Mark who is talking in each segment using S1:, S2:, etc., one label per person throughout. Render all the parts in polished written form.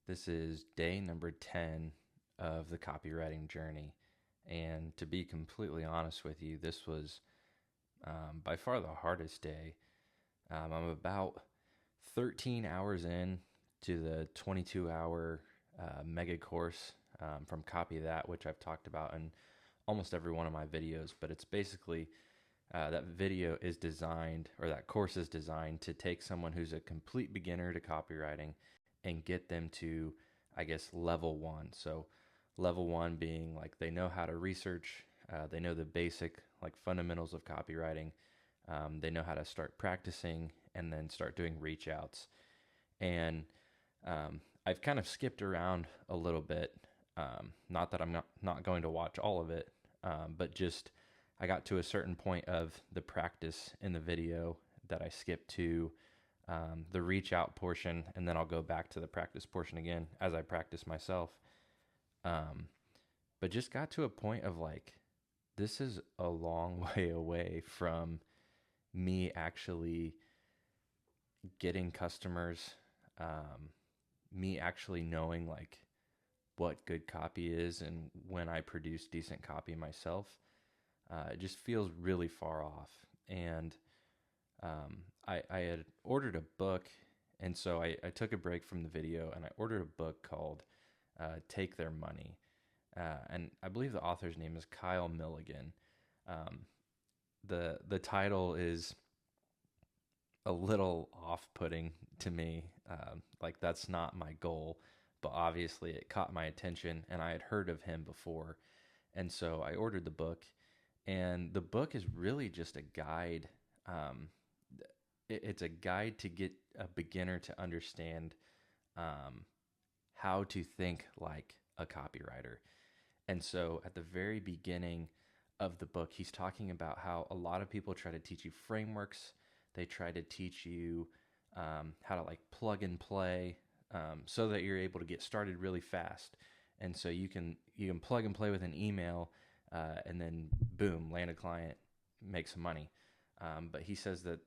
S1: This is day number 10 of the copywriting journey. And to be completely honest with you, this was by far the hardest day. I'm about 13 hours in to the 22-hour mega course from Copy That, which I've talked about in almost every one of my videos. But it's basically that video is designed, or that course is designed to take someone who's a complete beginner to copywriting and get them to, I guess, level one. So, level one being like they know how to research, they know the basic, like fundamentals of copywriting, they know how to start practicing and then start doing reach outs. And I've kind of skipped around a little bit. Not that I'm not going to watch all of it, but just I got to a certain point of the practice in the video that I skipped to the reach out portion, and then I'll go back to the practice portion again as I practice myself. Um, but just got to a point of like, this is a long way away from me actually getting customers, me actually knowing like what good copy is and when I produce decent copy myself. It just feels really far off. And I had ordered a book, and so I took a break from the video and I ordered a book called Take Their Money. And I believe the author's name is Kyle Milligan. Um, the title is a little off-putting to me. Like that's not my goal, but obviously it caught my attention, and I had heard of him before, and so I ordered the book. And the book is really just a guide. Um, it's a guide to get a beginner to understand um, how to think like a copywriter. And so at the very beginning of the book, he's talking about how a lot of people try to teach you frameworks. They try to teach you how to like plug and play so that you're able to get started really fast. And so you can plug and play with an email and then boom, land a client, make some money. But he says that,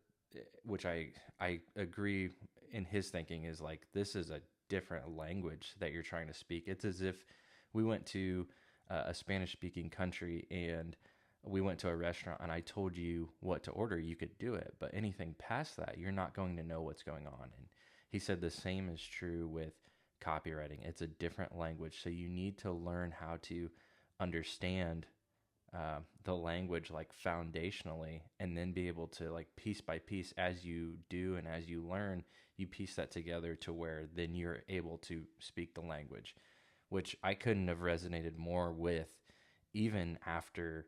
S1: which I agree in his thinking, is like this is a different language that you're trying to speak. It's as if we went to a Spanish speaking country and we went to a restaurant and I told you what to order, you could do it. But anything past that, you're not going to know what's going on. And he said the same is true with copywriting. It's a different language. So you need to learn how to understand the language like foundationally, and then be able to like piece by piece as you do and as you learn, you piece that together to where then you're able to speak the language, which I couldn't have resonated more with even after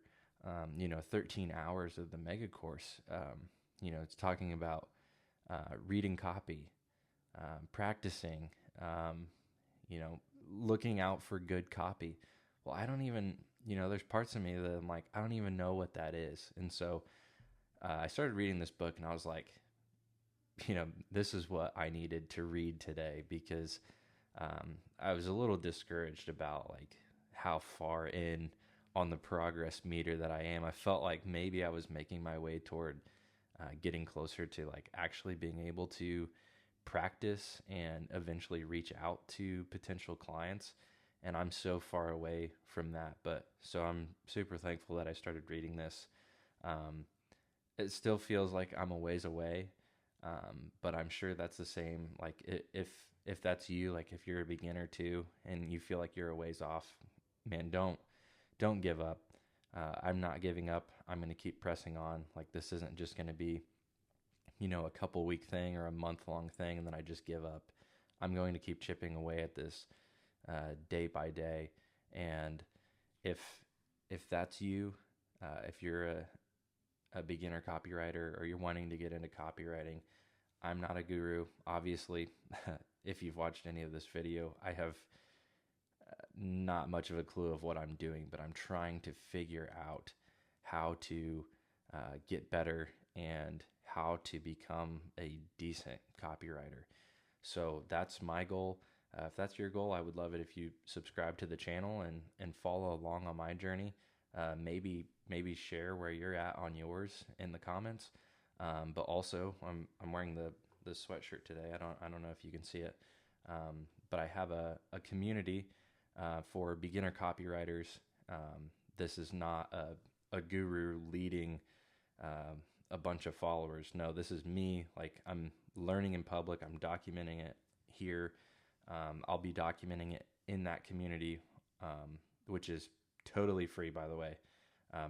S1: 13 hours of the mega course. It's talking about reading copy, practicing, um, you know, looking out for good copy. Well, I don't even, there's parts of me that I'm like, I don't even know what that is. And so I started reading this book and I was like, this is what I needed to read today, because I was a little discouraged about like how far in on the progress meter that I am. I felt like maybe I was making my way toward getting closer to like actually being able to practice and eventually reach out to potential clients. And I'm so far away from that. But so I'm super thankful that I started reading this. Um, it still feels like I'm a ways away, but I'm sure that's the same. Like if that's you, like if you're a beginner too, and you feel like you're a ways off, man, don't give up. I'm not giving up. I'm going to keep pressing on. Like this isn't just going to be, a couple week thing or a month long thing, and then I just give up. I'm going to keep chipping away at this day by day. And if if that's you, if you're a beginner copywriter or you're wanting to get into copywriting, I'm not a guru. Obviously, if you've watched any of this video, I have not much of a clue of what I'm doing, but I'm trying to figure out how to get better and how to become a decent copywriter. So that's my goal. If that's your goal, I would love it if you subscribe to the channel and follow along on my journey. Maybe share where you're at on yours in the comments. But also, I'm wearing the sweatshirt today. I don't know if you can see it, but I have a community for beginner copywriters. This is not a guru leading a bunch of followers. No, this is me. Like, I'm learning in public. I'm documenting it here. I'll be documenting it in that community, which is totally free, by the way.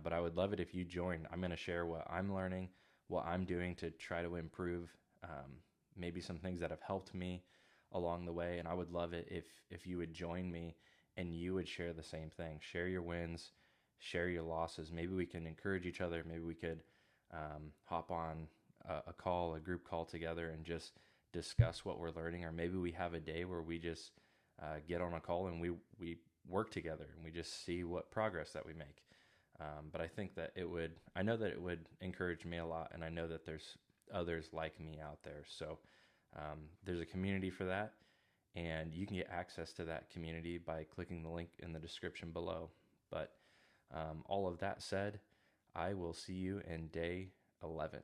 S1: But I would love it if you joined. I'm going to share what I'm learning, what I'm doing to try to improve, maybe some things that have helped me along the way. And I would love it if you would join me and you would share the same thing. Share your wins, share your losses. Maybe we can encourage each other. Maybe we could hop on a call, a group call together, and just discuss what we're learning. Or maybe we have a day where we just get on a call and we work together and we just see what progress that we make. But I think that I know that it would encourage me a lot, and I know that there's others like me out there. So there's a community for that, and you can get access to that community by clicking the link in the description below. But all of that said, I will see you in day 11.